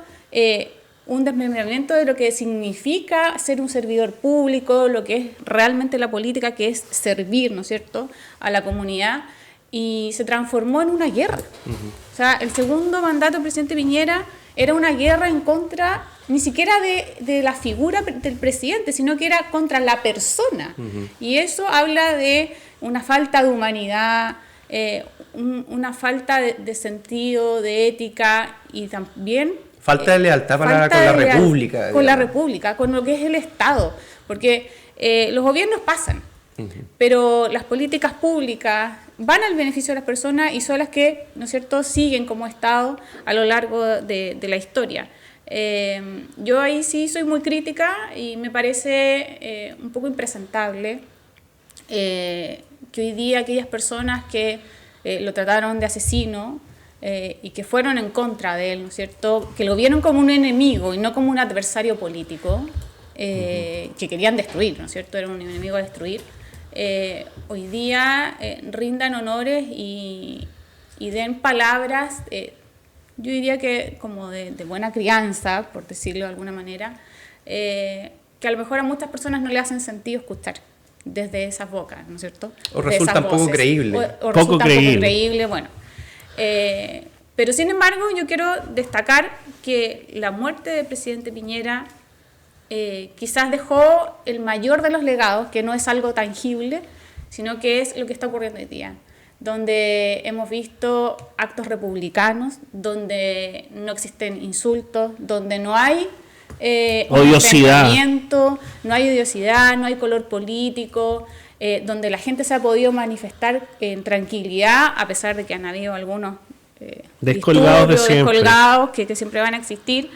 un desmembramiento de lo que significa ser un servidor público, lo que es realmente la política, que es servir, ¿no es cierto?, a la comunidad. Y se transformó en una guerra. O sea, el segundo mandato del presidente Piñera era una guerra en contra, ni siquiera de la figura del presidente, sino que era contra la persona. Y eso habla de una falta de humanidad, una falta de sentido, de ética y también... Falta de lealtad con la República. Con la República, con lo que es el Estado. Porque los gobiernos pasan, pero las políticas públicas van al beneficio de las personas y son las que, ¿no es cierto?, siguen como Estado a lo largo de la historia. Yo ahí sí soy muy crítica y me parece un poco impresentable que hoy día aquellas personas que lo trataron de asesino y que fueron en contra de él, ¿no es cierto?, que lo vieron como un enemigo y no como un adversario político, que querían destruir, ¿no es cierto?, era un enemigo a destruir. Hoy día rindan honores y den palabras, yo diría que como de buena crianza, por decirlo de alguna manera, que a lo mejor a muchas personas no le hacen sentido escuchar desde esas bocas, ¿no es cierto? O resultan poco creíbles. O resultan poco creíble, bueno. Pero sin embargo yo quiero destacar que la muerte del presidente Piñera quizás dejó el mayor de los legados, que no es algo tangible, sino que es lo que está ocurriendo hoy día, donde hemos visto actos republicanos, donde no existen insultos, donde no hay odiosidad, no hay odiosidad, no hay color político, donde la gente se ha podido manifestar en tranquilidad, a pesar de que han habido algunos descolgados que siempre van a existir,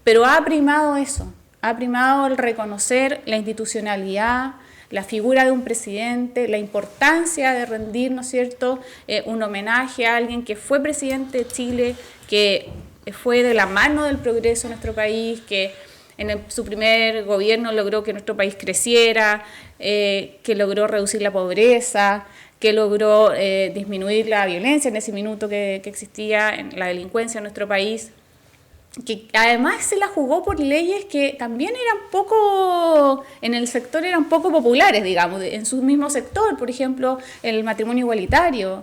pero ha primado eso. Ha primado el reconocer la institucionalidad, la figura de un presidente, la importancia de rendir, ¿no es cierto?, un homenaje a alguien que fue presidente de Chile, que fue de la mano del progreso de nuestro país, que en su primer gobierno logró que nuestro país creciera, que logró reducir la pobreza, que logró disminuir la violencia en ese minuto que existía, en la delincuencia en nuestro país, que además se la jugó por leyes que también eran poco, en el sector eran poco populares, digamos, en su mismo sector, por ejemplo, el matrimonio igualitario.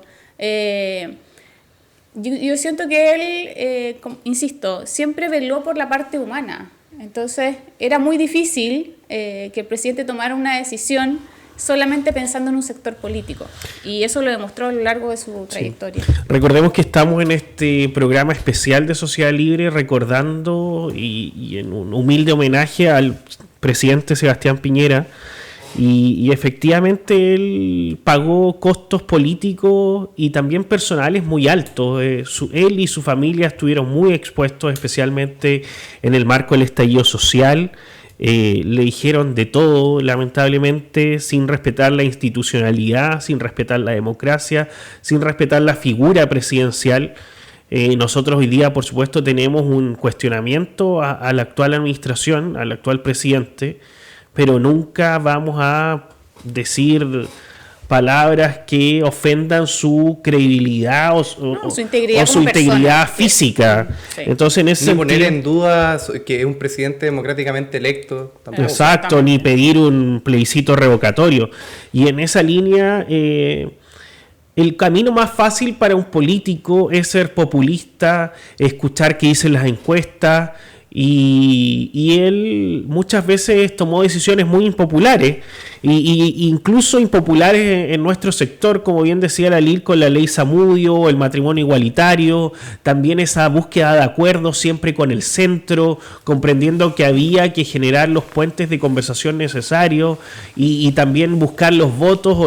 Yo siento que él, insisto, siempre veló por la parte humana, entonces era muy difícil que el presidente tomara una decisión solamente pensando en un sector político, y eso lo demostró a lo largo de su trayectoria. Sí. Recordemos que estamos en este programa especial de Sociedad Libre recordando y en un humilde homenaje al presidente Sebastián Piñera, y efectivamente él pagó costos políticos y también personales muy altos. Él y su familia estuvieron muy expuestos, especialmente en el marco del estallido social. Le dijeron de todo, lamentablemente, sin respetar la institucionalidad, sin respetar la democracia, sin respetar la figura presidencial. Nosotros hoy día, por supuesto, tenemos un cuestionamiento a la actual administración, al actual presidente, pero nunca vamos a decir palabras que ofendan su credibilidad o su integridad física. Sí. Entonces, en ese poner en duda que es un presidente democráticamente electo. Tampoco. Exacto, ni pedir un plebiscito revocatorio. Y en esa línea, el camino más fácil para un político es ser populista, escuchar qué dicen las encuestas, y él muchas veces tomó decisiones muy impopulares, y incluso impopulares en nuestro sector, como bien decía la Lil, con la ley Zamudio, el matrimonio igualitario, también esa búsqueda de acuerdos siempre con el centro, comprendiendo que había que generar los puentes de conversación necesarios, y también buscar los votos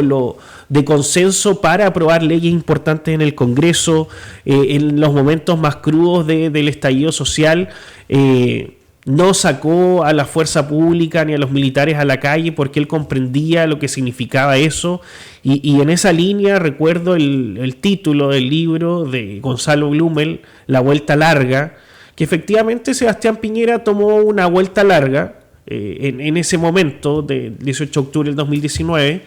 de consenso para aprobar leyes importantes en el Congreso, en los momentos más crudos del estallido social. No sacó a la fuerza pública ni a los militares a la calle porque él comprendía lo que significaba eso, y en esa línea recuerdo el título del libro de Gonzalo Blumel, La Vuelta Larga, que efectivamente Sebastián Piñera tomó una vuelta larga en ese momento, del 18 de octubre del 2019,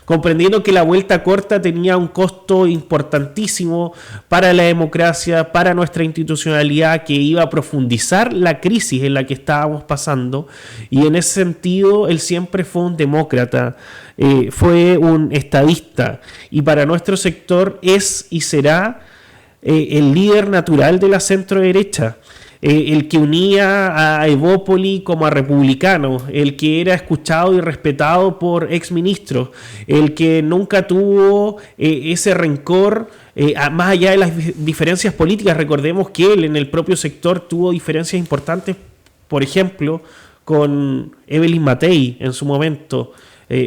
comprendiendo que la vuelta corta tenía un costo importantísimo para la democracia, para nuestra institucionalidad, que iba a profundizar la crisis en la que estábamos pasando, y en ese sentido él siempre fue un demócrata, fue un estadista, y para nuestro sector es y será el líder natural de la centro-derecha. El que unía a Evópoli como a republicanos, el que era escuchado y respetado por exministros, el que nunca tuvo ese rencor, más allá de las diferencias políticas. Recordemos que él en el propio sector tuvo diferencias importantes, por ejemplo, con Evelyn Matei en su momento,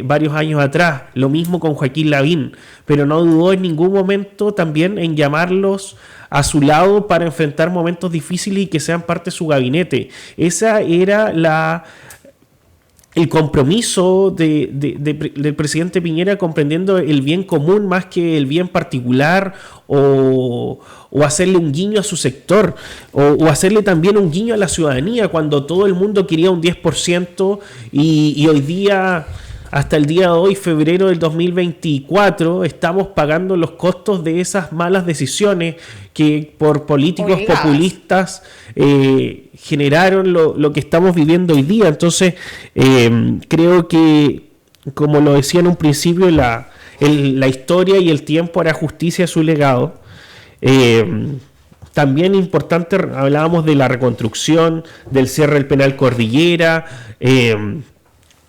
varios años atrás, lo mismo con Joaquín Lavín, pero no dudó en ningún momento también en llamarlos a su lado para enfrentar momentos difíciles y que sean parte de su gabinete. Esa era el compromiso del presidente Piñera, comprendiendo el bien común más que el bien particular, o hacerle un guiño a su sector, o hacerle también un guiño a la ciudadanía, cuando todo el mundo quería un 10%, y hoy día, hasta el día de hoy, febrero del 2024, estamos pagando los costos de esas malas decisiones que por políticos populistas generaron lo que estamos viviendo hoy día. Entonces, creo que, como lo decía en un principio, la historia y el tiempo hará justicia a su legado. También importante, hablábamos de la reconstrucción, del cierre del penal Cordillera,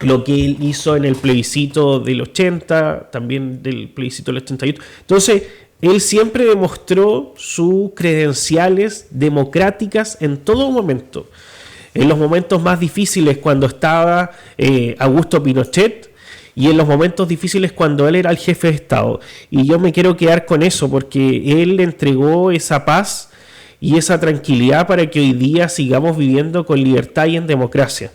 lo que él hizo en el plebiscito del 80, también del plebiscito del 88. Entonces, él siempre demostró sus credenciales democráticas en todo momento. En los momentos más difíciles, cuando estaba Augusto Pinochet, y en los momentos difíciles cuando él era el jefe de Estado. Y yo me quiero quedar con eso, porque él entregó esa paz y esa tranquilidad para que hoy día sigamos viviendo con libertad y en democracia.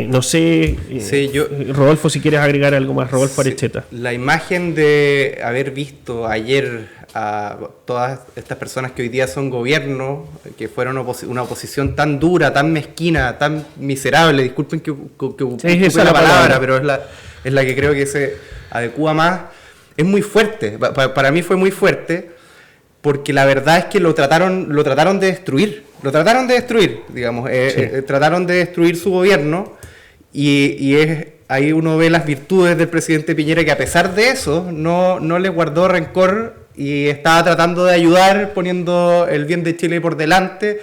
No sé, sí, Rodolfo, si quieres agregar algo más. Rodolfo Arecheta. La imagen de haber visto ayer a todas estas personas que hoy día son gobierno, que fueron una oposición tan dura, tan mezquina, tan miserable, disculpen que ocupe la palabra, pero es la que creo que se adecua más, es muy fuerte. Para mí fue muy fuerte, porque la verdad es que lo trataron de destruir. Lo trataron de destruir, digamos, trataron de destruir su gobierno, y ahí uno ve las virtudes del presidente Piñera, que a pesar de eso no le guardó rencor y estaba tratando de ayudar, poniendo el bien de Chile por delante,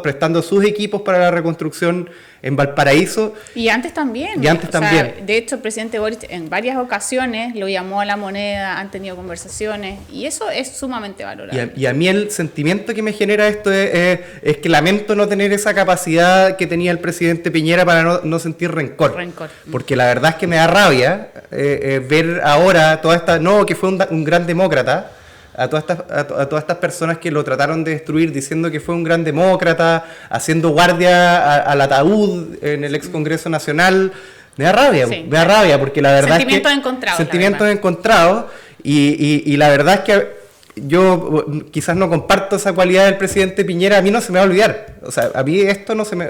prestando sus equipos para la reconstrucción en Valparaíso. Y antes también. De hecho, el presidente Boric en varias ocasiones lo llamó a La Moneda, han tenido conversaciones, y eso es sumamente valorable. Y a mí el sentimiento que me genera esto es que lamento no tener esa capacidad que tenía el presidente Piñera para no sentir rencor. Porque la verdad es que me da rabia ver ahora que fue un gran demócrata, a todas estas personas que lo trataron de destruir, diciendo que fue un gran demócrata, haciendo guardia al ataúd en el ex Congreso Nacional. Me da rabia, porque la verdad sentimientos encontrados, y la verdad es que yo quizás no comparto esa cualidad del presidente Piñera. A mí no se me va a olvidar. O sea, a mí esto no se me...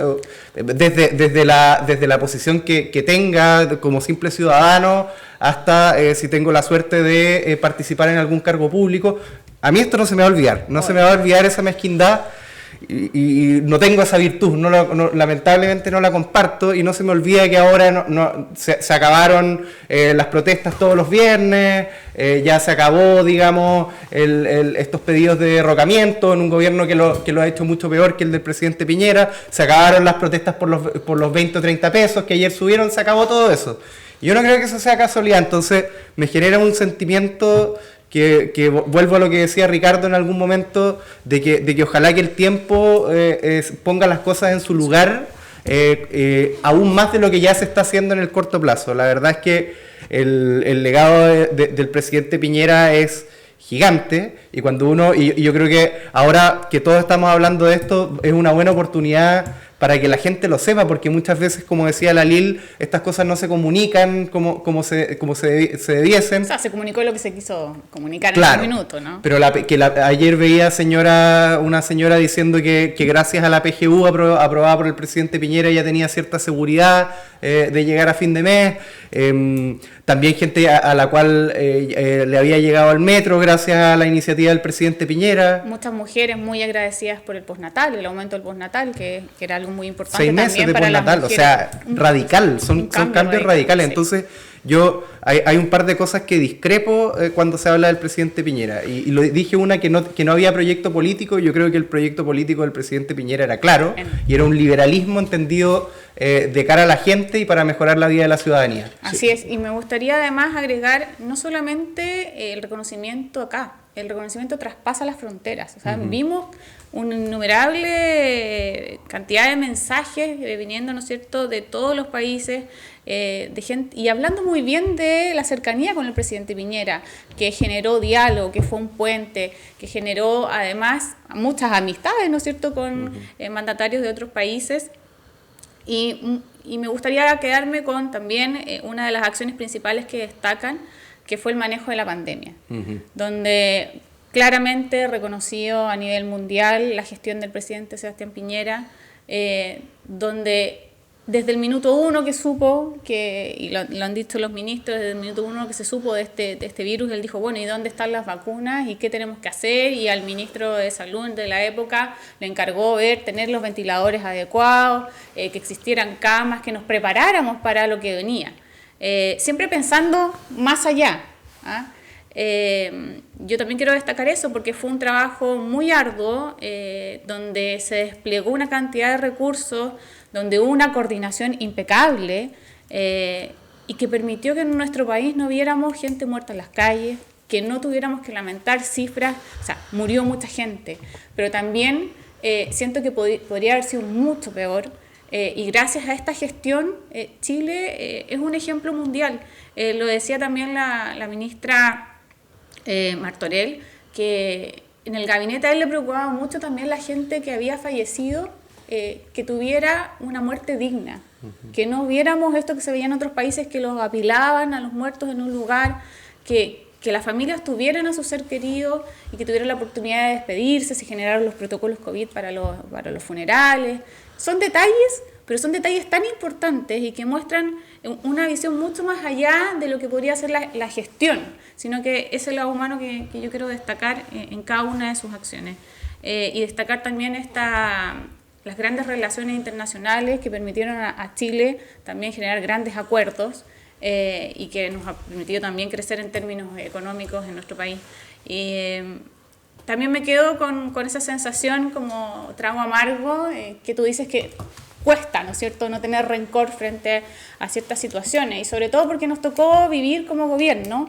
Desde la posición que tenga como simple ciudadano, hasta si tengo la suerte de participar en algún cargo público, a mí esto no se me va a olvidar. No se me va a olvidar esa mezquindad. y no tengo esa virtud, lamentablemente no la comparto, y no se me olvida que ahora se acabaron las protestas todos los viernes, ya se acabó, digamos, estos pedidos de derrocamiento en un gobierno que lo ha hecho mucho peor que el del presidente Piñera, se acabaron las protestas por los 20 o 30 pesos que ayer subieron, se acabó todo eso. Yo no creo que eso sea casualidad, entonces me genera un sentimiento que vuelvo a lo que decía Ricardo en algún momento, de que ojalá que el tiempo ponga las cosas en su lugar, aún más de lo que ya se está haciendo en el corto plazo. La verdad es que el legado del presidente Piñera es gigante, y y yo creo que ahora que todos estamos hablando de esto, es una buena oportunidad para que la gente lo sepa, porque muchas veces, como decía la Lil, estas cosas no se comunican como se debiesen. O sea, se comunicó lo que se quiso comunicar, claro, en un minuto, ¿no? Pero ayer veía una señora diciendo que gracias a la PGU aprobada por el presidente Piñera ya tenía cierta seguridad de llegar a fin de mes. También gente a la cual le había llegado al metro gracias a la iniciativa del presidente Piñera. Muchas mujeres muy agradecidas por el postnatal, el aumento del postnatal, que era algo muy importante 6 meses también de para las postnatal, mujeres. o sea, radical, son cambios radicales. Sí. Entonces, hay un par de cosas que discrepo cuando se habla del presidente Piñera. Y lo dije que no había proyecto político. Yo creo que el proyecto político del presidente Piñera era claro, y era un liberalismo entendido de cara a la gente y para mejorar la vida de la ciudadanía. Así es, y me gustaría además agregar no solamente el reconocimiento acá, el reconocimiento traspasa las fronteras. O sea, vimos una innumerable cantidad de mensajes viniendo, ¿no es cierto?, de todos los países, de gente, y hablando muy bien de la cercanía con el presidente Piñera, que generó diálogo, que fue un puente, que generó además muchas amistades, ¿no es cierto?, con mandatarios de otros países. Y me gustaría quedarme con también una de las acciones principales que destacan, que fue el manejo de la pandemia, donde claramente reconocido a nivel mundial la gestión del presidente Sebastián Piñera, donde desde el minuto uno que supo, y lo han dicho los ministros, desde el minuto uno que se supo de este virus, él dijo, bueno, ¿y dónde están las vacunas? ¿Y qué tenemos que hacer? Y al ministro de Salud de la época le encargó tener los ventiladores adecuados, que existieran camas, que nos preparáramos para lo que venía. Siempre pensando más allá, ¿ah? Yo también quiero destacar eso porque fue un trabajo muy arduo, donde se desplegó una cantidad de recursos, donde hubo una coordinación impecable, y que permitió que en nuestro país no viéramos gente muerta en las calles, que no tuviéramos que lamentar cifras. O sea, murió mucha gente, pero también siento que podría haber sido mucho peor, y gracias a esta gestión Chile es un ejemplo mundial. Lo decía también la ministra Martorell, que en el gabinete a él le preocupaba mucho también la gente que había fallecido, que tuviera una muerte digna, que no viéramos esto que se veía en otros países, que los apilaban a los muertos en un lugar, que las familias tuvieran a su ser querido y que tuvieran la oportunidad de despedirse, se generaron los protocolos COVID para los funerales. Son detalles, pero son detalles tan importantes y que muestran una visión mucho más allá de lo que podría ser la gestión, sino que es el lado humano que yo quiero destacar en cada una de sus acciones. Y destacar también las grandes relaciones internacionales que permitieron a Chile también generar grandes acuerdos, y que nos ha permitido también crecer en términos económicos en nuestro país. Y también me quedo con esa sensación como trago amargo, que tú dices que cuesta, ¿no es cierto?, no tener rencor frente a ciertas situaciones, y sobre todo porque nos tocó vivir como gobierno,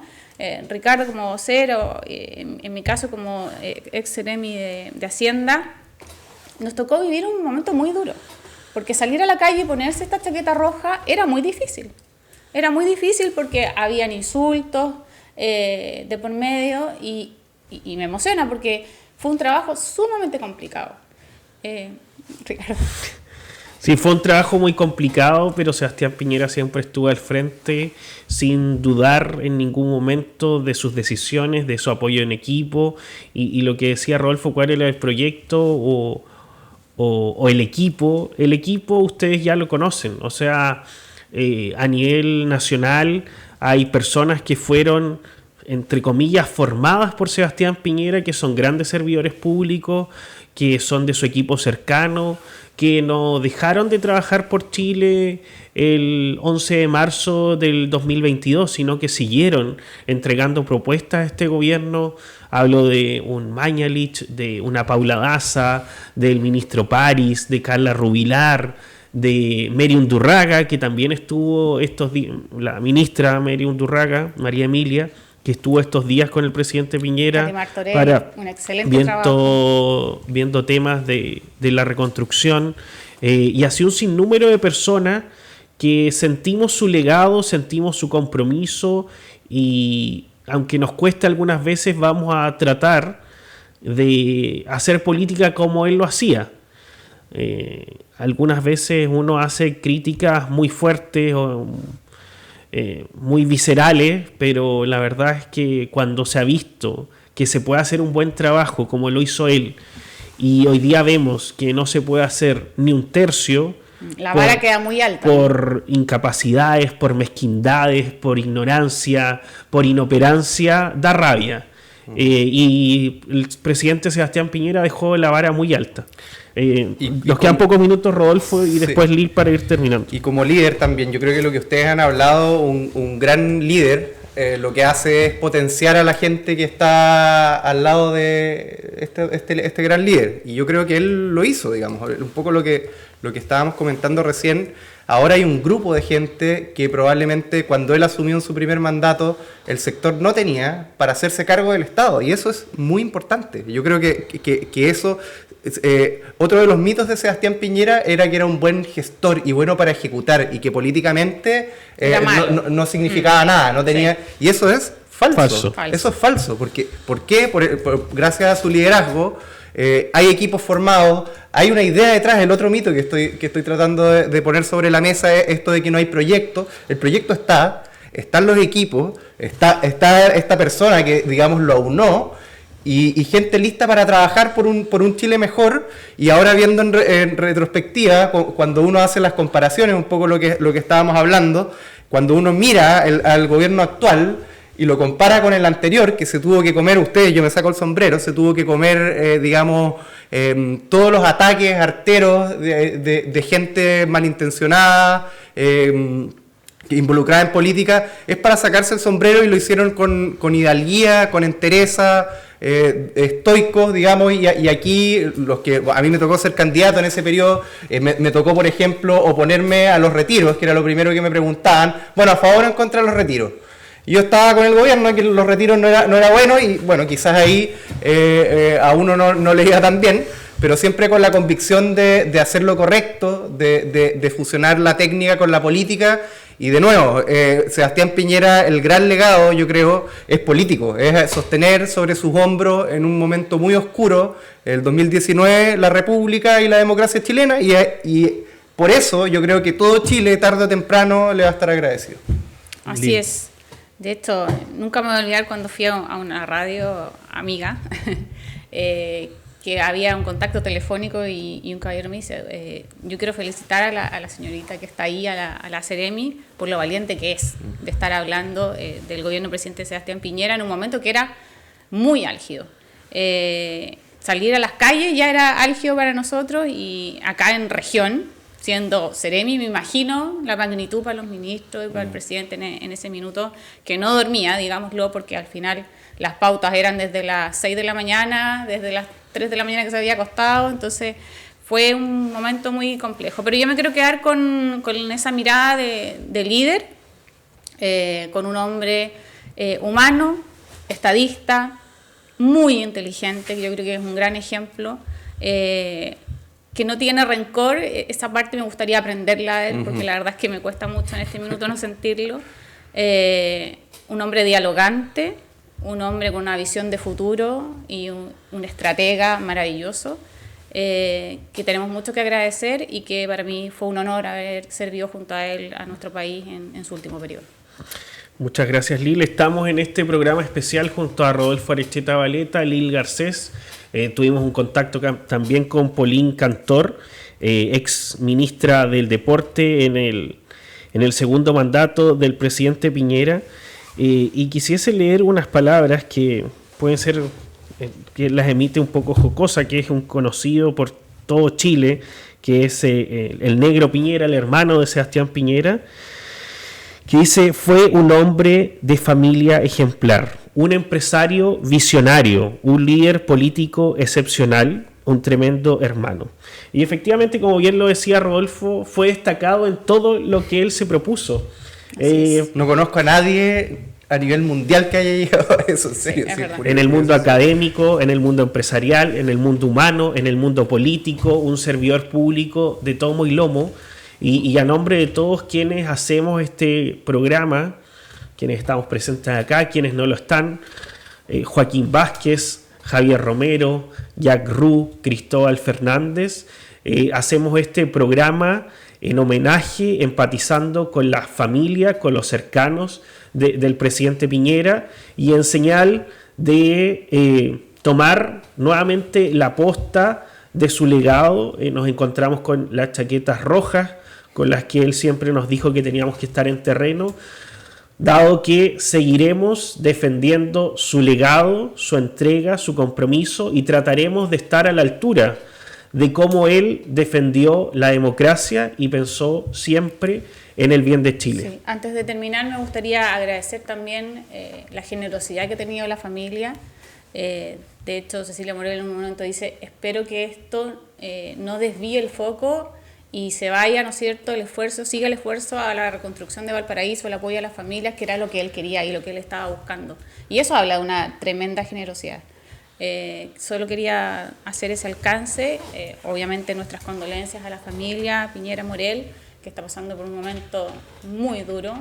Ricardo como vocero, en mi caso como ex seremi de Hacienda, nos tocó vivir un momento muy duro, porque salir a la calle y ponerse esta chaqueta roja era muy difícil. Era muy difícil porque habían insultos de por medio, y me emociona porque fue un trabajo sumamente complicado. Ricardo. Sí, fue un trabajo muy complicado, pero Sebastián Piñera siempre estuvo al frente sin dudar en ningún momento de sus decisiones, de su apoyo en equipo, y lo que decía Rodolfo, cuál era el proyecto o el equipo. El equipo ustedes ya lo conocen, o sea, a nivel nacional hay personas que fueron entre comillas, formadas por Sebastián Piñera, que son grandes servidores públicos, que son de su equipo cercano, que no dejaron de trabajar por Chile el 11 de marzo del 2022, sino que siguieron entregando propuestas a este gobierno. Hablo de un Mañalich, de una Paula Daza, del ministro París, de Carla Rubilar, de Mary Undurraga, que también estuvo estos días, la ministra Mary Undurraga, María Emilia, que estuvo estos días con el presidente Piñera para un excelente trabajo. Viendo temas de la reconstrucción, y así un sinnúmero de personas que sentimos su legado, sentimos su compromiso, y aunque nos cueste algunas veces, vamos a tratar de hacer política como él lo hacía. Algunas veces uno hace críticas muy fuertes o muy viscerales, pero la verdad es que cuando se ha visto que se puede hacer un buen trabajo como lo hizo él, y hoy día vemos que no se puede hacer ni un tercio, la vara queda muy alta. Por incapacidades, por mezquindades, por ignorancia, por inoperancia, da rabia. Y el presidente Sebastián Piñera dejó la vara muy alta. Nos quedan pocos minutos, Rodolfo, y después Lil para ir terminando. Y como líder también, yo creo que lo que ustedes han hablado, un gran líder, lo que hace es potenciar a la gente que está al lado de este gran líder. Y yo creo que él lo hizo, digamos, un poco lo que estábamos comentando recién. Ahora hay un grupo de gente que probablemente cuando él asumió en su primer mandato, el sector no tenía para hacerse cargo del Estado. Y eso es muy importante. Yo creo que eso... otro de los mitos de Sebastián Piñera era que era un buen gestor y bueno para ejecutar, y que políticamente no significaba nada, no tenía... Sí. Y eso es falso. Eso es falso. ¿Por qué? Gracias a su liderazgo hay equipos formados, hay una idea detrás. El otro mito que estoy tratando de poner sobre la mesa es esto de que no hay proyecto. El proyecto están los equipos, está esta persona que, digamos, lo aunó, y gente lista para trabajar por un Chile mejor. Y ahora viendo en retrospectiva, cuando uno hace las comparaciones, un poco lo que estábamos hablando, cuando uno mira al gobierno actual y lo compara con el anterior, que se tuvo que comer, yo me saco el sombrero, se tuvo que comer, todos los ataques arteros de gente malintencionada, involucrada en política, es para sacarse el sombrero, y lo hicieron con hidalguía, con entereza, estoicos, digamos, y aquí los que a mí me tocó ser candidato en ese periodo, me tocó, por ejemplo, oponerme a los retiros, que era lo primero que me preguntaban, bueno, ¿a favor o en contra de los retiros? Yo estaba con el gobierno, que los retiros no era bueno, y bueno, quizás ahí a uno no le iba tan bien, pero siempre con la convicción de hacer lo correcto, de fusionar la técnica con la política. Y de nuevo, Sebastián Piñera, el gran legado, yo creo, es político, es sostener sobre sus hombros en un momento muy oscuro, el 2019, la República y la democracia chilena, y por eso yo creo que todo Chile, tarde o temprano, le va a estar agradecido. Así es. De hecho, nunca me voy a olvidar cuando fui a una radio amiga, que había un contacto telefónico, y un caballero me dice, yo quiero felicitar a la señorita que está ahí, a la Seremi, por lo valiente que es de estar hablando del gobierno del presidente Sebastián Piñera en un momento que era muy álgido. Salir a las calles ya era álgido para nosotros, y acá en región, siendo Seremi, me imagino la magnitud para los ministros y para el presidente en ese minuto, que no dormía, digámoslo, porque al final las pautas eran desde las 6 de la mañana, desde las 3 de la mañana que se había acostado, entonces fue un momento muy complejo. Pero yo me quiero quedar con esa mirada de líder, con un hombre humano, estadista, muy inteligente, que yo creo que es un gran ejemplo, que no tiene rencor. Esa parte me gustaría aprenderla de él, porque la verdad es que me cuesta mucho en este minuto no sentirlo. Un hombre dialogante, un hombre con una visión de futuro y un estratega maravilloso, que tenemos mucho que agradecer, y que para mí fue un honor haber servido junto a él a nuestro país en su último periodo. Muchas gracias, Lil. Estamos en este programa especial junto a Rodolfo Arecheta Valeta, Lil Garcés. Tuvimos un contacto también con Pauline Cantor, ex ministra del Deporte en el segundo mandato del presidente Piñera. y quisiese leer unas palabras que pueden ser, que las emite un poco jocosa, que es un conocido por todo Chile, que es el negro Piñera, el hermano de Sebastián Piñera, que dice: fue un hombre de familia ejemplar, un empresario visionario, un líder político excepcional, un tremendo hermano. Y efectivamente, como bien lo decía Rodolfo, fue destacado en todo lo que él se propuso. No conozco a nadie a nivel mundial que haya llegado a eso, en serio. Sí, en el mundo académico, en el mundo empresarial, en el mundo humano, en el mundo político, un servidor público de tomo y lomo. Y a nombre de todos quienes hacemos este programa, quienes estamos presentes acá, quienes no lo están, Joaquín Vázquez, Javier Romero, Jack Ru, Cristóbal Fernández, hacemos este programa en homenaje, empatizando con la familia, con los cercanos del presidente Piñera, y en señal de tomar nuevamente la posta de su legado. Nos encontramos con las chaquetas rojas, con las que él siempre nos dijo que teníamos que estar en terreno, dado que seguiremos defendiendo su legado, su entrega, su compromiso, y trataremos de estar a la altura de cómo él defendió la democracia y pensó siempre en el bien de Chile. Sí. Antes de terminar, me gustaría agradecer también la generosidad que ha tenido la familia. De hecho, Cecilia Morel en un momento dice: espero que esto no desvíe el foco y se vaya, ¿no es cierto?, siga el esfuerzo a la reconstrucción de Valparaíso, el apoyo a las familias, que era lo que él quería y lo que él estaba buscando. Y eso habla de una tremenda generosidad. Solo quería hacer ese alcance. Obviamente nuestras condolencias a la familia Piñera Morel, que está pasando por un momento muy duro,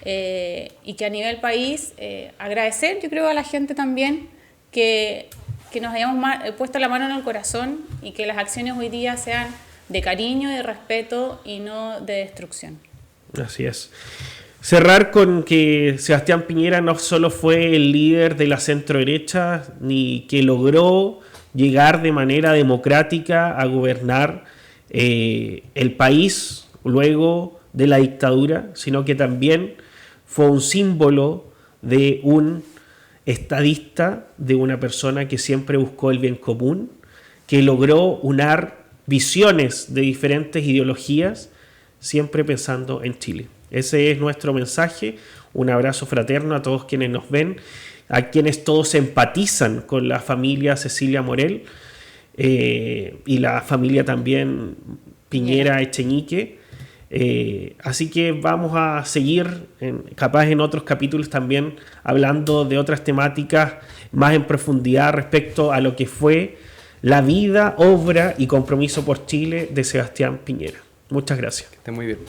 y que a nivel país agradecer, yo creo, a la gente también que nos hayamos puesto la mano en el corazón, y que las acciones hoy día sean de cariño y de respeto y no de destrucción. Así es. Cerrar con que Sebastián Piñera no solo fue el líder de la centro-derecha, ni que logró llegar de manera democrática a gobernar el país luego de la dictadura, sino que también fue un símbolo de un estadista, de una persona que siempre buscó el bien común, que logró unar visiones de diferentes ideologías, siempre pensando en Chile. Ese es nuestro mensaje. Un abrazo fraterno a todos quienes nos ven, a quienes todos empatizan con la familia Cecilia Morel y la familia también Piñera Echeñique. Así que vamos a seguir, capaz en otros capítulos también, hablando de otras temáticas más en profundidad respecto a lo que fue la vida, obra y compromiso por Chile de Sebastián Piñera. Muchas gracias. Que esté muy bien.